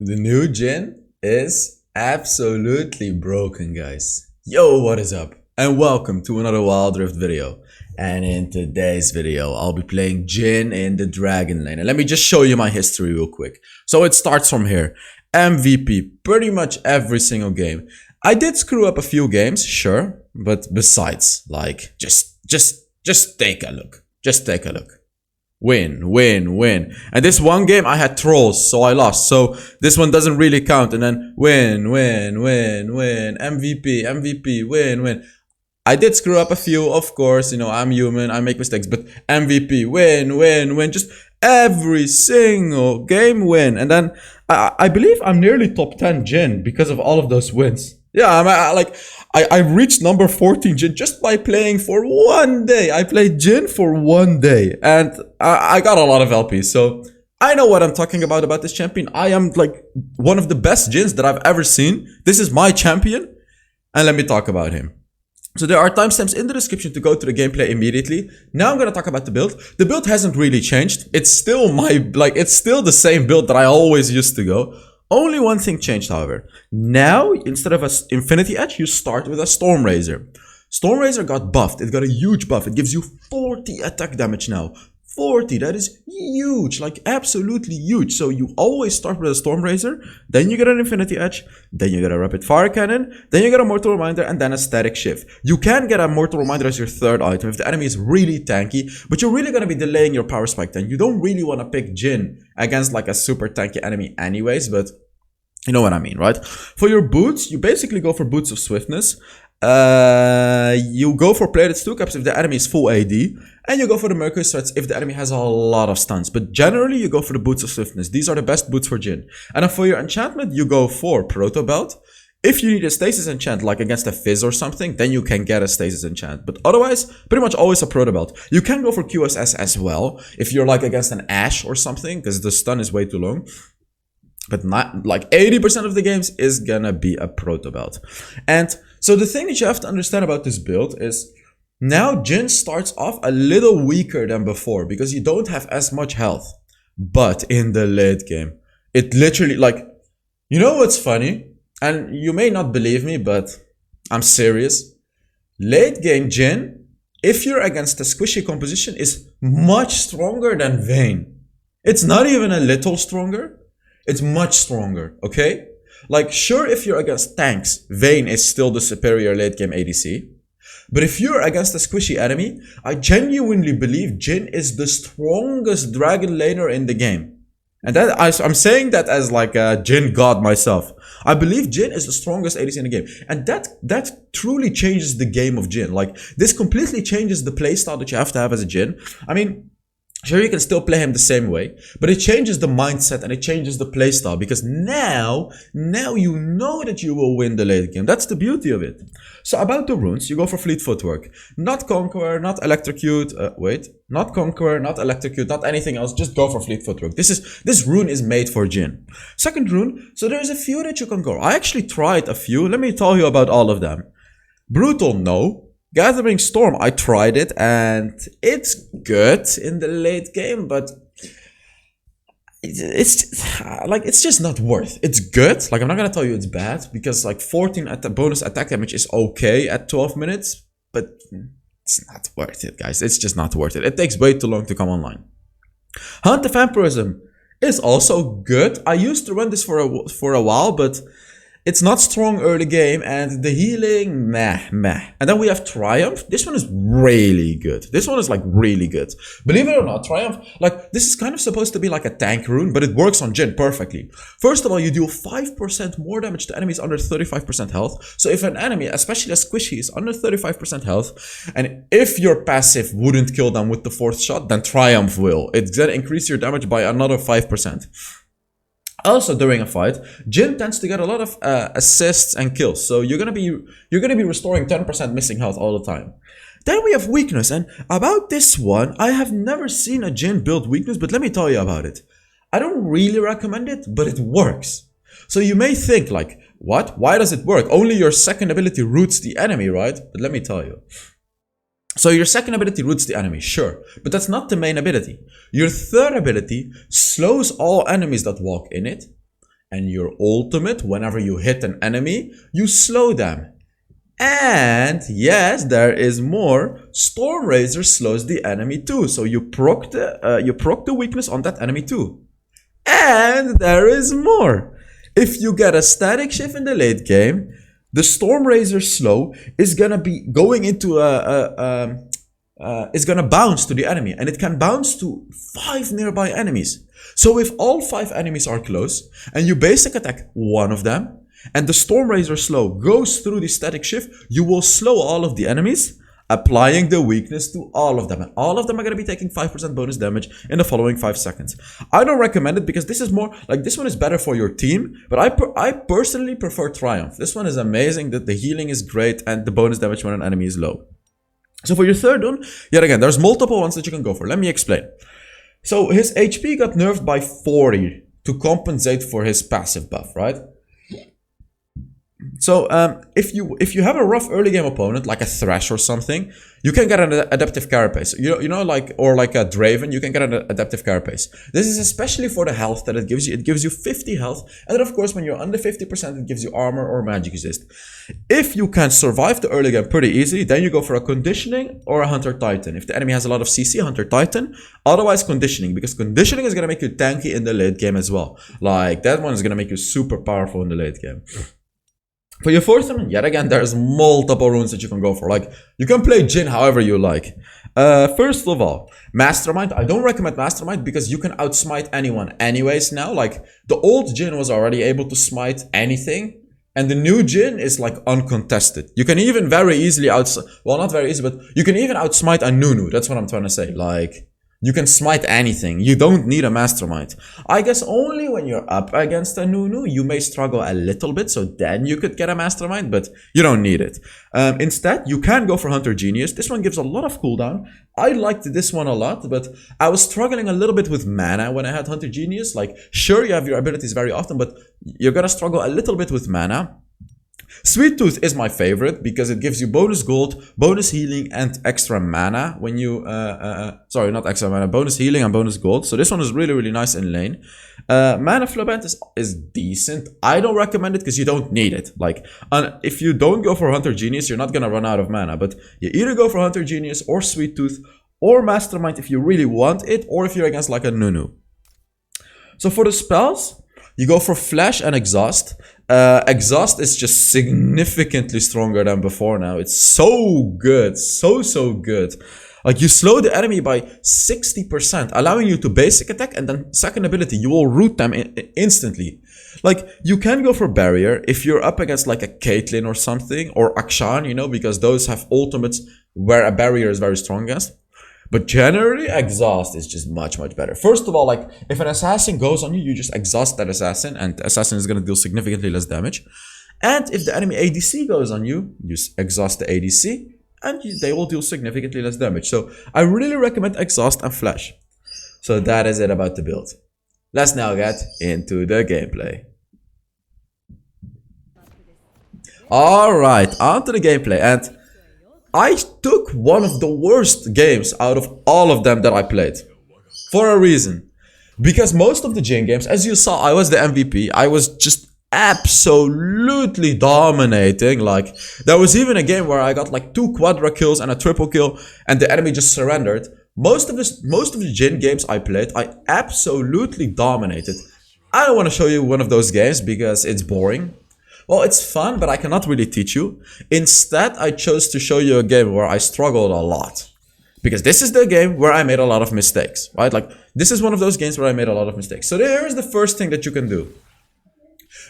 The new Jhin is absolutely broken, guys. Yo, what is up? And welcome to another Wild Rift video. And in today's video, I'll be playing Jhin in the Dragon Lane. And let me just show you my history real quick. So it starts from here. MVP, pretty much every single game. I did screw up a few games, sure. But besides, like, just take a look. Just take a look. Win, win, win. And this one game I had trolls, so I lost. So this one doesn't really count. And then win, win, win, win. MVP, MVP, win, win. I did screw up a few, of course. You know, I'm human, I make mistakes. But MVP, win, win, win. Just every single game win. And then I believe I'm nearly top 10 Jhin because of all of those wins. Yeah, I reached number 14 Jhin just by playing for one day. I played Jhin for one day and I got a lot of LPs. So I know what I'm talking about this champion. I am like one of the best Jhins that I've ever seen. This is my champion. And let me talk about him. So there are timestamps in the description to go to the gameplay immediately. Now I'm going to talk about the build. The build hasn't really changed. It's still it's still the same build that I always used to go. Only one thing changed, however. Now, instead of an Infinity Edge, you start with a Storm Razor. Storm Razor got buffed. It got a huge buff. It gives you 40 attack damage now. 40, that is huge, like absolutely huge. So you always start with a Storm Razor, then you get an Infinity Edge, then you get a Rapid Fire Cannon, then you get a Mortal Reminder, and then a Static Shift. You can get a Mortal Reminder as your third item if the enemy is really tanky, but you're really going to be delaying your Power Spike then. You don't really want to pick Jhin against like a super tanky enemy anyways, but you know what I mean, right? For your boots, you basically go for Boots of Swiftness. You go for Plated Steel Caps if the enemy is full AD, and you go for the Mercury Sweats if the enemy has a lot of stuns. But generally, you go for the Boots of Swiftness. These are the best boots for Jhin. And then for your enchantment, you go for Proto Belt. If you need a Stasis enchant, like against a Fizz or something, then you can get a Stasis enchant. But otherwise, pretty much always a Proto Belt. You can go for QSS as well, if you're like against an Ashe or something, because the stun is way too long. But not like 80% of the games is gonna be a Proto Belt. And so the thing that you have to understand about this build is now Jhin starts off a little weaker than before because you don't have as much health. But in the late game, it literally, like, you know what's funny? And you may not believe me, but I'm serious. Late game Jhin, if you're against a squishy composition, is much stronger than Vayne. It's not even a little stronger. It's much stronger, okay? Like, sure, if you're against tanks, Vayne is still the superior late game ADC. But if you're against a squishy enemy, I genuinely believe Jhin is the strongest dragon laner in the game. And that I'm saying that as like a Jhin god myself. I believe Jhin is the strongest ADC in the game. And that truly changes the game of Jhin. Like, this completely changes the playstyle that you have to have as a Jhin. I mean, sure, you can still play him the same way, but it changes the mindset and it changes the playstyle because now you know that you will win the late game. That's the beauty of it. So about the runes, you go for Fleet Footwork. Not Conqueror, not Electrocute, not Conqueror, not Electrocute, not anything else, just go for Fleet Footwork. This rune is made for Jhin. Second rune, so there's a few that you can go. I actually tried a few, let me tell you about all of them. Brutal, no. Gathering Storm, I tried it and it's good in the late game, but it's just not worth. It's good. Like, I'm not gonna tell you it's bad because like 14 at the bonus attack damage is okay at 12 minutes, but it's not worth it, guys. It's just not worth it. It takes way too long to come online. Hunt of Vampirism is also good. I used to run this for a while, but it's not strong early game, and the healing, meh. And then we have Triumph. This one is really good. This one is like really good. Believe it or not, Triumph, like, this is kind of supposed to be like a tank rune, but it works on Jhin perfectly. First of all, you deal 5% more damage to enemies under 35% health. So if an enemy, especially a squishy, is under 35% health, and if your passive wouldn't kill them with the fourth shot, then Triumph will. It's gonna increase your damage by another 5%. Also, during a fight, Jhin tends to get a lot of assists and kills, so you're gonna be restoring 10% missing health all the time. Then we have weakness, and about this one, I have never seen a Jhin build weakness, but let me tell you about it. I don't really recommend it, but it works. So you may think like, what? Why does it work? Only your second ability roots the enemy, right? But let me tell you. So your second ability roots the enemy, sure, but that's not the main ability. Your third ability slows all enemies that walk in it, And your ultimate, whenever you hit an enemy, you slow them. And yes, there is more. Storm Razor slows the enemy too. So you proc the weakness on that enemy too. And there is more. If you get a static shift in the late game, the Storm Razor slow is gonna be going into is gonna bounce to the enemy, and it can bounce to 5 nearby enemies. So if all 5 enemies are close, and you basic attack one of them, and the Storm Razor slow goes through the static shift, you will slow all of the enemies, applying the weakness to all of them. And all of them are going to be taking 5% bonus damage in the following 5 seconds. I don't recommend it because this is more, like this one is better for your team, but I personally prefer Triumph. This one is amazing, that the healing is great, and the bonus damage when an enemy is low. So for your third one, yet again, there's multiple ones that you can go for. Let me explain. So his HP got nerfed by 40 to compensate for his passive buff, right? So if you have a rough early game opponent like a Thresh or something, you can get an adaptive carapace. You know, like, or like a Draven, you can get an adaptive carapace. This is especially for the health that it gives you. It gives you 50 health, and then of course when you're under 50%, it gives you armor or magic resist. If you can survive the early game pretty easily, then you go for a conditioning or a Hunter Titan. If the enemy has a lot of CC, Hunter Titan. Otherwise conditioning, because conditioning is gonna make you tanky in the late game as well. Like that one is gonna make you super powerful in the late game. For your fourth one, yet again, there's multiple runes that you can go for. Like, you can play Jhin however you like. First of all, Mastermind. I don't recommend Mastermind because you can outsmite anyone anyways now. Like, the old Jhin was already able to smite anything. And the new Jhin is like uncontested. You can even very easily well, not very easy, but you can even outsmite a Nunu. That's what I'm trying to say. Like, you can smite anything. You don't need a Mastermind. I guess only when you're up against a Nunu, you may struggle a little bit, so then you could get a Mastermind, but you don't need it. Instead, you can go for Hunter Genius. This one gives a lot of cooldown. I liked this one a lot, but I was struggling a little bit with mana when I had Hunter Genius. Like, sure, you have your abilities very often, but you're gonna struggle a little bit with mana. Sweet Tooth is my favorite because it gives you bonus gold, bonus healing, and extra mana when you, sorry, not extra mana, bonus healing and bonus gold. So this one is really, really nice in lane. Mana Flow Band is decent. I don't recommend it because you don't need it. Like, if you don't go for Hunter Genius, you're not gonna run out of mana. But you either go for Hunter Genius or Sweet Tooth or Mastermind if you really want it, or if you're against like a Nunu. So for the spells, you go for Flash and Exhaust. Exhaust is just significantly stronger than before now. It's so good. So good. Like, you slow the enemy by 60%, allowing you to basic attack, and then second ability, you will root them instantly. Like, you can go for Barrier if you're up against like a Caitlyn or something, or Akshan, you know, because those have ultimates where a Barrier is very strong against. But generally, Exhaust is just much, much better. First of all, like, if an assassin goes on you, you just exhaust that assassin, and the assassin is going to deal significantly less damage. And if the enemy ADC goes on you, you exhaust the ADC, and they will deal significantly less damage. So I really recommend Exhaust and Flash. So that is it about the build. Let's now get into the gameplay. Alright, on to the gameplay. And I took one of the worst games out of all of them that I played. For a reason. Because most of the Jhin games, as you saw, I was the MVP. I was just absolutely dominating. Like, there was even a game where I got like 2 quadra kills and a triple kill, and the enemy just surrendered. Most of the Jhin games I played, I absolutely dominated. I don't want to show you one of those games because it's boring. Well, it's fun, but I cannot really teach you. Instead, I chose to show you a game where I struggled a lot. Because this is the game where I made a lot of mistakes, right? Like, this is one of those games where I made a lot of mistakes. So here is the first thing that you can do.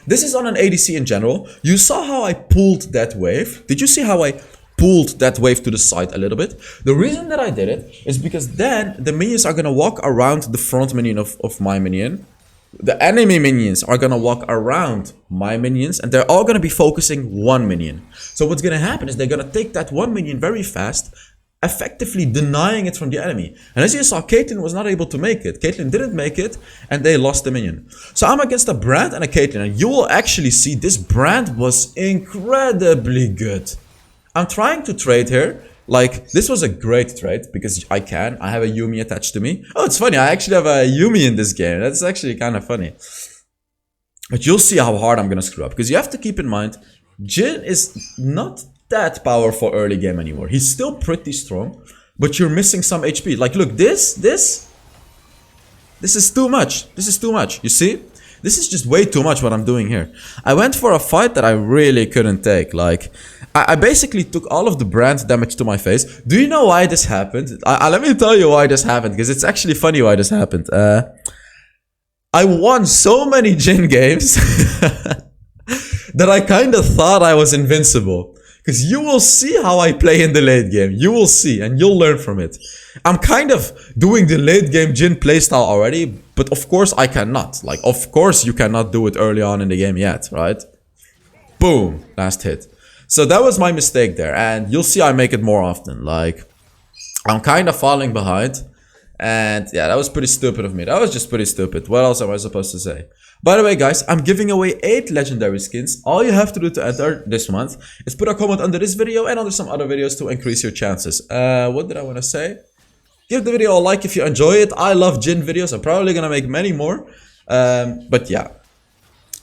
This is on an ADC in general. You saw how I pulled that wave. Did you see how I pulled that wave to the side a little bit? The reason that I did it is because then the minions are going to walk around the front minion of my minion. The enemy minions are gonna walk around my minions, and they're all gonna be focusing one minion. So what's gonna happen is they're gonna take that one minion very fast, effectively denying it from the enemy. And as you saw, Caitlyn was not able to make it. Caitlyn didn't make it, and they lost the minion. So I'm against a Brand and a Caitlyn, and you will actually see this Brand was incredibly good. I'm trying to trade here. Like, this was a great trade because I have a Yuumi attached to me. Oh, it's funny, I actually have a Yuumi in this game. That's actually kind of funny. But you'll see how hard I'm gonna screw up. Because you have to keep in mind, Jhin is not that powerful early game anymore. He's still pretty strong, but you're missing some HP. Like, look, this is too much. This is too much. You see? This is just way too much what I'm doing here. I went for a fight that I really couldn't take. Like, I basically took all of the brand damage to my face. Do you know why this happened? Let me tell you why this happened, because it's actually funny why this happened. I won so many Jhin games that I kind of thought I was invincible. Because you will see how I play in the late game. You will see, and you'll learn from it. I'm kind of doing the late game Jhin playstyle already, but of course I cannot. Like, of course you cannot do it early on in the game yet, right? Boom, last hit. So that was my mistake there, and you'll see I make it more often. Like, I'm kind of falling behind. And yeah, that was pretty stupid of me. That was just pretty stupid. What else am I supposed to say? By the way, guys, I'm giving away 8 legendary skins. All you have to do to enter this month is put a comment under this video and under some other videos to increase your chances. What did I want to say? Give the video a like if you enjoy it. I love Jhin videos. I'm probably gonna make many more. But yeah.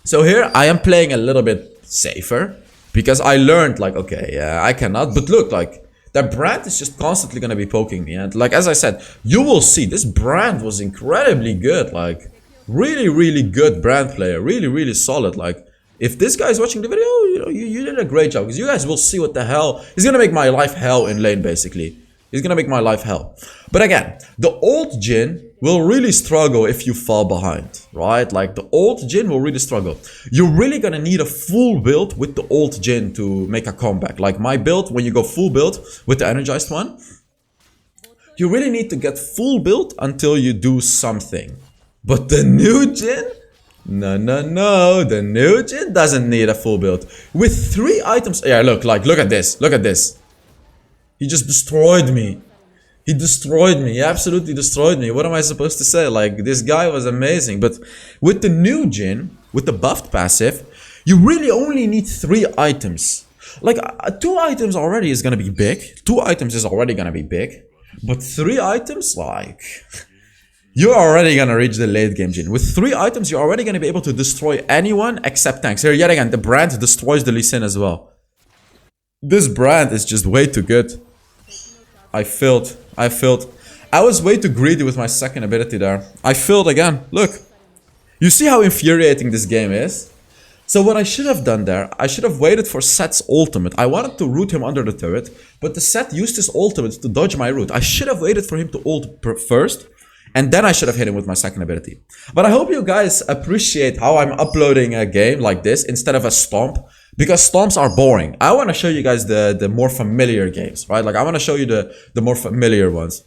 So here I am playing a little bit safer because I learned, like, okay, yeah, I cannot. But look, like, that brand is just constantly gonna be poking me, and like, as I said, you will see this brand was incredibly good. Like, really good brand player, really solid. Like, if this guy is watching the video, you know, you did a great job, because you guys will see what the hell. He's gonna make my life hell in lane, basically. He's gonna make my life hell. But again, the old Jhin will really struggle if you fall behind, right? Like, the old Jhin will really struggle. You're really gonna need a full build with the old Jhin to make a comeback. Like my build, when you go full build with the energized one, you really need to get full build until you do something. But the new Jhin? No. The new Jhin doesn't need a full build. With 3 items, yeah, look at this. Look at this. He just destroyed me. He destroyed me. He absolutely destroyed me. What am I supposed to say? Like, this guy was amazing. But with the new Jhin, with the buffed passive, you really only need 3 items. Like, 2 items already is gonna be big. 2 items is already gonna be big. But 3 items, like, you're already gonna reach the late game Jhin. With 3 items, you're already gonna be able to destroy anyone except tanks. Here, yet again, the brand destroys the Lee Sin as well. This brand is just way too good. I failed. I was way too greedy with my second ability there. I failed again. Look. You see how infuriating this game is? So what I should have done there, I should have waited for Set's ultimate. I wanted to root him under the turret, but the Set used his ultimate to dodge my root. I should have waited for him to ult first, and then I should have hit him with my second ability. But I hope you guys appreciate how I'm uploading a game like this instead of a stomp. Because stomps are boring. I want to show you guys the more familiar games, right? Like, I want to show you the more familiar ones.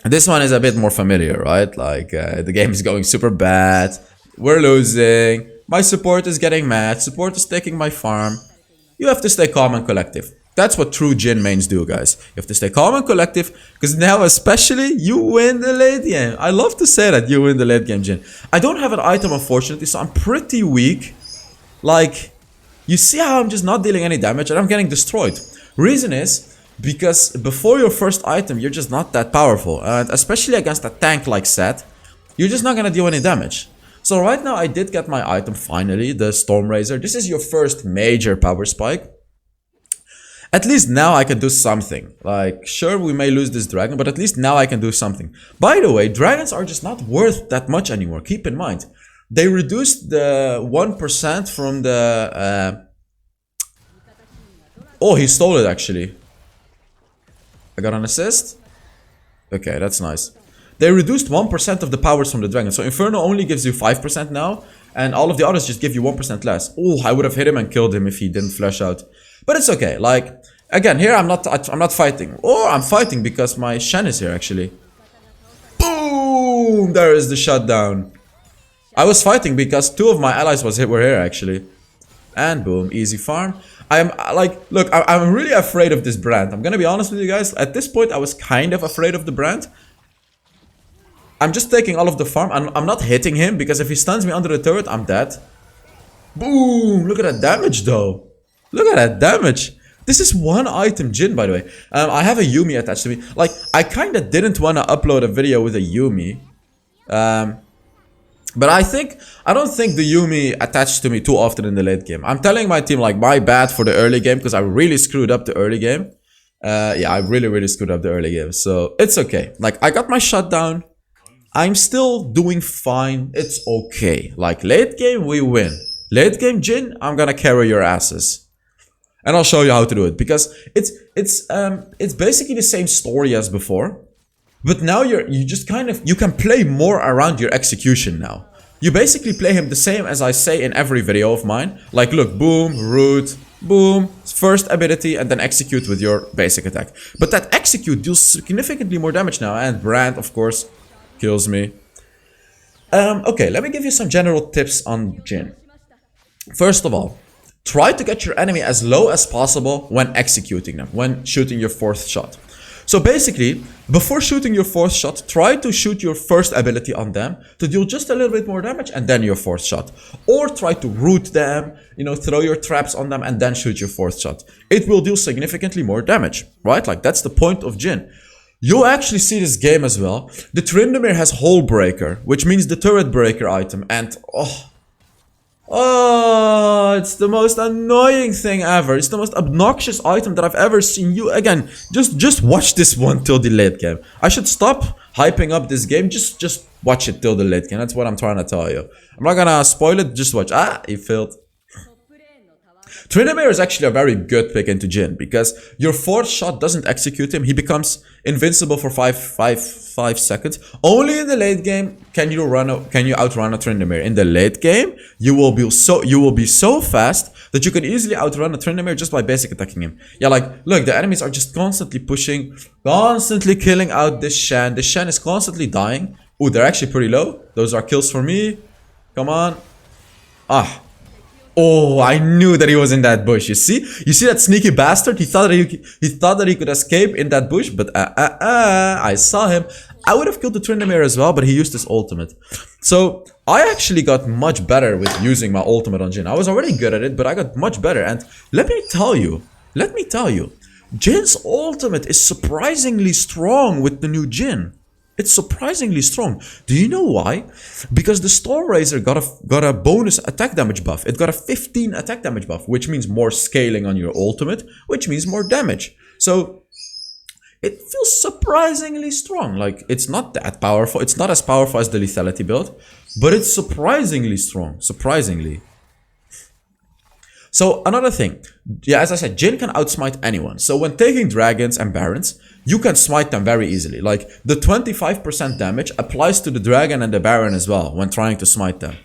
This one is a bit more familiar, right? Like, the game is going super bad. We're losing. My support is getting mad. Support is taking my farm. You have to stay calm and collective. That's what true Jhin mains do, guys. You have to stay calm and collective, because now especially you win the late game. I love to say that you win the late game, Jhin. I don't have an item, unfortunately, so I'm pretty weak. Like, you see how I'm just not dealing any damage and I'm getting destroyed. Reason is because before your first item, you're just not that powerful. And especially against a tank like Set, you're just not gonna deal any damage. So right now I did get my item finally, the Storm Razor. This is your first major power spike. At least now I can do something. Like, sure, we may lose this dragon, but at least now I can do something. By the way, dragons are just not worth that much anymore. Keep in mind. They reduced the 1% from the... Oh, he stole it, actually. I got an assist? Okay, that's nice. They reduced 1% of the powers from the dragon. So Inferno only gives you 5% now. And all of the others just give you 1% less. Oh, I would have hit him and killed him if he didn't flash out. But it's okay. Like, again, here I'm not fighting. Or I'm fighting because my Shen is here, actually. Boom! There is the shutdown. I was fighting because 2 of my allies were here, actually. And boom, easy farm. I'm like, look, I'm really afraid of this brand. I'm gonna be honest with you guys. At this point, I was kind of afraid of the brand. I'm just taking all of the farm. I'm not hitting him, because if he stuns me under the turret, I'm dead. Boom! Look at that damage, though. Look at that damage. This is 1 item Jhin, by the way. I have a Yuumi attached to me. Like, I kind of didn't want to upload a video with a Yuumi. But I don't think the Yumi attached to me too often in the late game. I'm telling my team like my bad for the early game because I really screwed up the early game. Yeah, I really screwed up the early game. So it's okay. Like I got my shutdown. I'm still doing fine. It's okay. Like late game we win. Late game Jhin, I'm gonna carry your asses. And I'll show you how to do it because it's basically the same story as before. But now you just kind of, you can play more around your execution now. You basically play him the same as I say in every video of mine. Like look, boom, root, boom, first ability and then execute with your basic attack. But that execute deals significantly more damage now and Brand of course kills me. Okay, let me give you some general tips on Jhin. First of all, try to get your enemy as low as possible when executing them, when shooting your fourth shot. So basically, before shooting your fourth shot, try to shoot your first ability on them to deal just a little bit more damage and then your fourth shot. Or try to root them, you know, throw your traps on them and then shoot your fourth shot. It will deal significantly more damage, right? Like that's the point of Jhin. You'll actually see this game as well. The Tryndamere has Hole Breaker, which means the turret breaker item, and oh, it's the most annoying thing ever. It's the most obnoxious item that I've ever seen. You again, just watch this one till the late game. I should stop hyping up this game. Just watch it till the late game. That's what I'm trying to tell you. I'm not gonna spoil it. Just watch. Ah, he failed. Tryndamere is actually a very good pick into Jhin because your fourth shot doesn't execute him. He becomes invincible for 5 seconds. Only in the late game can you outrun a Tryndamere. In the late game, you will be so fast that you can easily outrun a Tryndamere just by basic attacking him. Yeah, like look, the enemies are just constantly pushing, constantly killing out this Shen. This Shen is constantly dying. Ooh, they're actually pretty low. Those are kills for me. Come on. Ah. Oh, I knew that he was in that bush. You see that sneaky bastard? He thought that he could escape in that bush, but I saw him. I would have killed the Tryndamere as well, but he used his ultimate. So I actually got much better with using my ultimate on Jhin. I was already good at it, but I got much better. And let me tell you, Jin's ultimate is surprisingly strong with the new Jhin. It's surprisingly strong. Do you know why? Because the Storm Razor got a bonus attack damage buff. It got a 15 attack damage buff, which means more scaling on your ultimate, which means more damage. So it feels surprisingly strong. Like it's not that powerful. It's not as powerful as the lethality build, but it's surprisingly strong. Surprisingly. So another thing, yeah, as I said, Jhin can outsmite anyone. So when taking dragons and barons, you can smite them very easily. Like the 25% damage applies to the dragon and the baron as well when trying to smite them.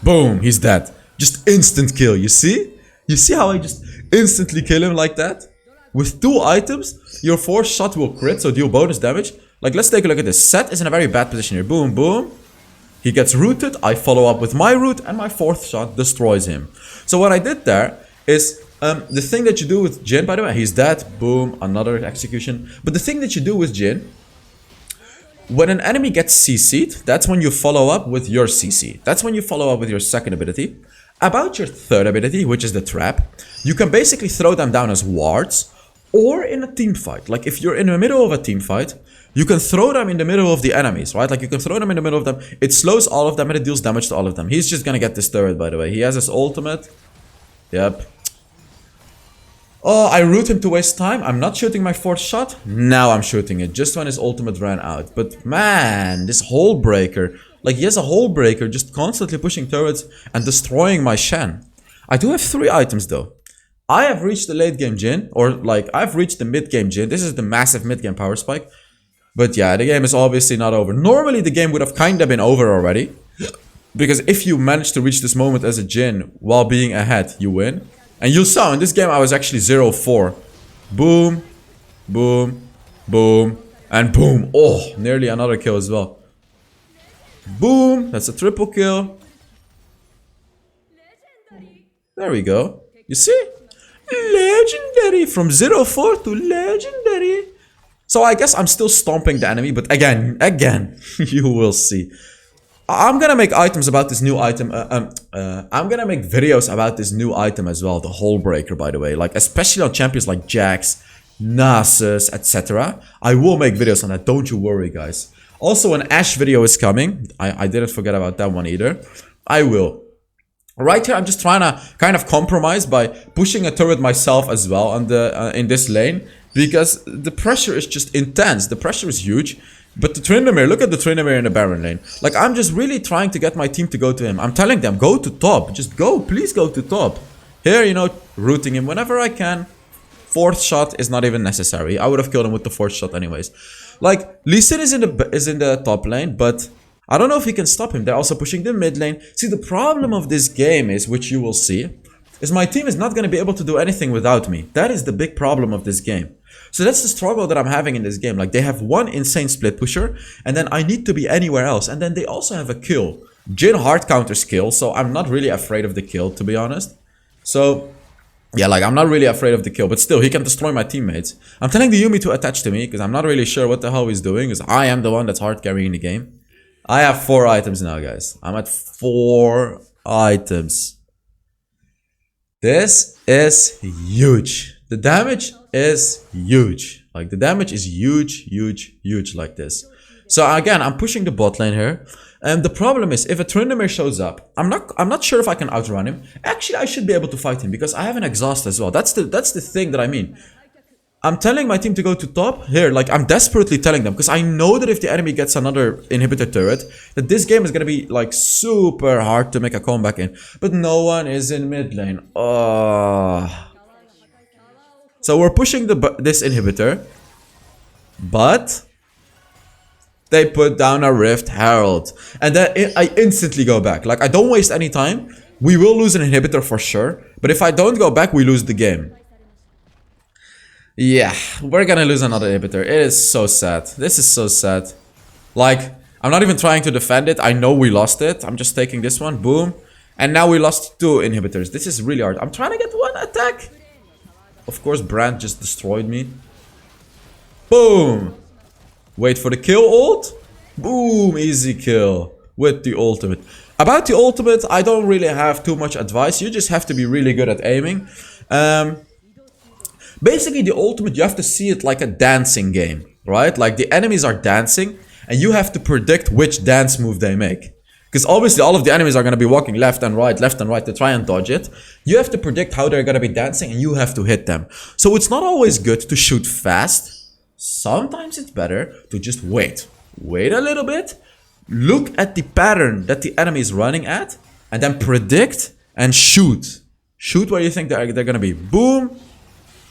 Boom, he's dead. Just instant kill, you see? You see how I just instantly kill him like that? With 2 items, your 4th shot will crit, so deal bonus damage. Like let's take a look at this. Sett is in a very bad position here. Boom, boom. He gets rooted, I follow up with my root, and my 4th shot destroys him. So what I did there is, the thing that you do with Jhin, by the way, he's dead, boom, another execution. But the thing that you do with Jhin, when an enemy gets CC'd, that's when you follow up with your CC. That's when you follow up with your second ability. About your third ability, which is the trap, you can basically throw them down as wards, or in a team fight. Like if you're in the middle of a team fight, you can throw them in the middle of the enemies, right? Like you can throw them in the middle of them. It slows all of them and it deals damage to all of them. He's just gonna get this turret, by the way. He has his ultimate. Yep. Oh, I root him to waste time. I'm not shooting my 4th shot. Now I'm shooting it, just when his ultimate ran out. But man, this Hole Breaker. Like he has a Hole Breaker just constantly pushing turrets and destroying my Shen. I do have 3 items though. I have reached the late game Jhin, or like I've reached the mid game Jhin. This is the massive mid game power spike. But yeah, the game is obviously not over. Normally the game would have kind of been over already. Because if you manage to reach this moment as a Jhin while being ahead, you win. And you saw in this game I was actually 0-4. Boom, boom, boom, and boom. Oh, nearly another kill as well. Boom, that's a triple kill. There we go. You see? Legendary, from 0-4 to legendary. So I guess I'm still stomping the enemy, but again, you will see. I'm gonna make items about this new item. I'm gonna make videos about this new item as well, the Hole Breaker, by the way. Like especially on champions like Jax, Nasus, etc. I will make videos on that. Don't you worry, guys. Also, an Ashe video is coming. I didn't forget about that one either. I will. Right here, I'm just trying to kind of compromise by pushing a turret myself as well on the in this lane, because the pressure is just intense. The pressure is huge. But the Tryndamere, look at the Tryndamere in the Baron lane. Like, I'm just really trying to get my team to go to him. I'm telling them, go to top. Just go. Please go to top. Here, you know, rooting him whenever I can. Fourth shot is not even necessary. I would have killed him with the fourth shot anyways. Like, Lee Sin is in the top lane, but I don't know if he can stop him. They're also pushing the mid lane. See, the problem of this game is, which you will see, is my team is not going to be able to do anything without me. That is the big problem of this game. So that's the struggle that I'm having in this game. Like, they have one insane split pusher, and then I need to be anywhere else. And then they also have a kill. Jhin hard counters kill, so I'm not really afraid of the kill, to be honest. So, yeah, like, I'm not really afraid of the kill, but still, he can destroy my teammates. I'm telling the Yuumi to attach to me, because I'm not really sure what the hell he's doing, because I am the one that's hard carrying the game. I have 4 items now, guys. I'm at 4 items. This is huge. The damage is huge. Like, the damage is huge, huge, huge like this. So again, I'm pushing the bot lane here. And the problem is, if a Tryndamere shows up, I'm not sure if I can outrun him. Actually, I should be able to fight him because I have an exhaust as well. That's the thing that I mean. I'm telling my team to go to top here. Like, I'm desperately telling them because I know that if the enemy gets another inhibitor turret, that this game is gonna be like super hard to make a comeback in. But no one is in mid lane. So we're pushing this inhibitor, but they put down a Rift Herald, and then I instantly go back. Like, I don't waste any time. We will lose an inhibitor for sure, but if I don't go back, we lose the game. Yeah, we're gonna lose another inhibitor. It is so sad. This is so sad. Like, I'm not even trying to defend it. I know we lost it. I'm just taking this one. Boom. And now we lost 2 inhibitors. This is really hard. I'm trying to get 1 attack. Of course, Brand just destroyed me. Boom. Wait for the kill ult. Boom. Easy kill with the ultimate. About the ultimate, I don't really have too much advice. You just have to be really good at aiming. Basically, the ultimate, you have to see it like a dancing game, right? Like, the enemies are dancing, and you have to predict which dance move they make. Because obviously, all of the enemies are going to be walking left and right to try and dodge it. You have to predict how they're going to be dancing, and you have to hit them. So it's not always good to shoot fast. Sometimes it's better to just wait. Wait a little bit. Look at the pattern that the enemy is running at, and then predict and shoot. Shoot where you think they're going to be. Boom.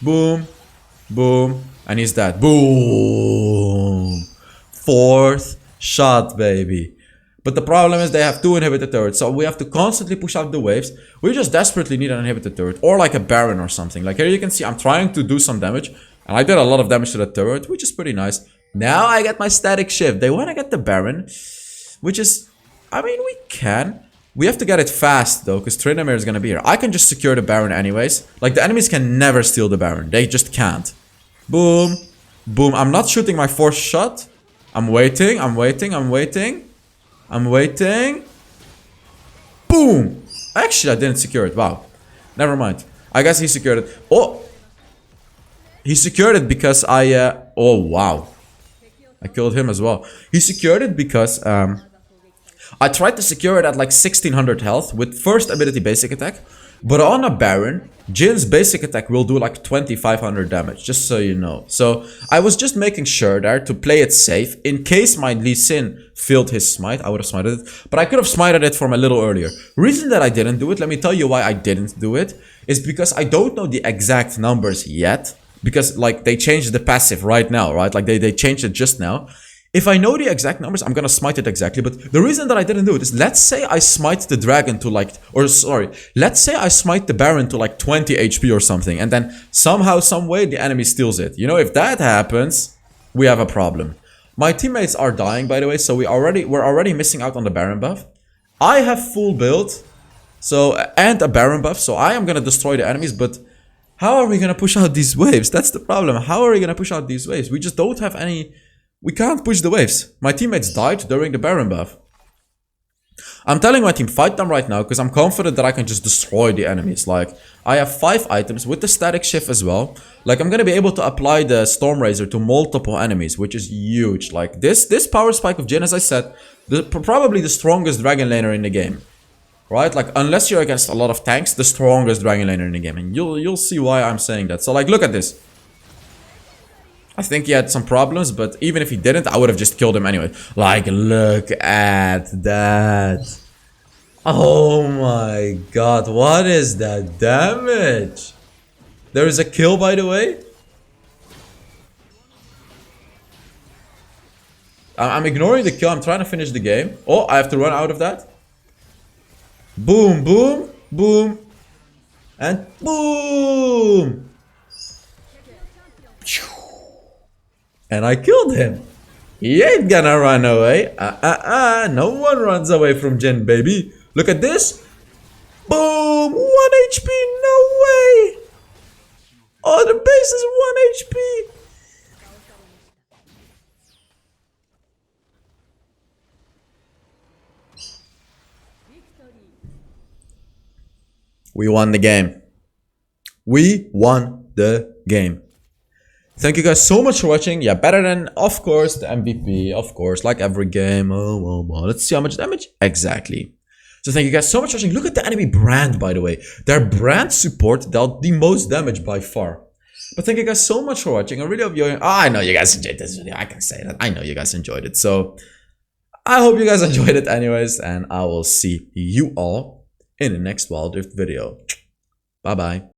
Boom, boom, and he's dead. Boom. 4th shot, baby. But the problem is they have 2 inhibitor turrets, so we have to constantly push out the waves. We just desperately need an inhibitor turret, or like a Baron or something. Like, here you can see I'm trying to do some damage, and I did a lot of damage to the turret, which is pretty nice. Now I get my static shift. They want to get the Baron, which is, I mean, we can. We have to get it fast though, because Tryndamere is going to be here. I can just secure the Baron anyways. Like, the enemies can never steal the Baron. They just can't. Boom. Boom. I'm not shooting my 4th shot. I'm waiting. I'm waiting. I'm waiting. I'm waiting. Boom. Actually, I didn't secure it. Wow. Never mind. I guess he secured it. Oh. He secured it because oh, wow. I killed him as well. He secured it because I tried to secure it at like 1600 health with first ability basic attack. But on a Baron, Jhin's basic attack will do like 2500 damage, just so you know. So I was just making sure there to play it safe. In case my Lee Sin failed his smite, I would have smited it. But I could have smited it from a little earlier. Reason that I didn't do it, let me tell you why I didn't do it, is because I don't know the exact numbers yet. Because like they changed the passive right now, right? Like they changed it just now. If I know the exact numbers, I'm gonna smite it exactly. But the reason that I didn't do it is, let's say I smite the dragon to like, or sorry, let's say I smite the Baron to like 20 HP or something, and then somehow, some way, the enemy steals it. You know, if that happens, we have a problem. My teammates are dying, by the way, so we're already missing out on the Baron buff. I have full build, so and a Baron buff, so I am gonna destroy the enemies. But how are we gonna push out these waves? That's the problem. How are we gonna push out these waves? We just don't have any. We can't push the waves. My teammates died during the Baron buff. I'm telling my team, fight them right now because I'm confident that I can just destroy the enemies. Like, I have 5 items with the static shift as well. Like, I'm gonna be able to apply the Storm Razor to multiple enemies, which is huge. Like, this power spike of Jhin, as I said, probably the strongest dragon laner in the game. Right? Like, unless you're against a lot of tanks, the strongest dragon laner in the game. And you'll see why I'm saying that. So, like, look at this. I think he had some problems, but even if he didn't, I would have just killed him anyway. Like, look at that. Oh my god, what is that damage? There is a kill, by the way. I'm ignoring the kill. I'm trying to finish the game. Oh, I have to run out of that. Boom, boom, boom. And boom. And I killed him. He ain't gonna run away. No one runs away from Jhin, baby. Look at this. Boom. 1 HP. No way. Oh, the base is 1 HP. We won the game. We won the game. Thank you guys so much for watching. Yeah, better than, of course, the MVP. Of course, like every game. Oh, let's see how much damage. Exactly. So thank you guys so much for watching. Look at the enemy brand, by the way. Their brand support dealt the most damage by far. But thank you guys so much for watching. I really hope you're... I know you guys enjoyed this video. I can say that. I know you guys enjoyed it. So I hope you guys enjoyed it anyways. And I will see you all in the next Wild Rift video. Bye-bye.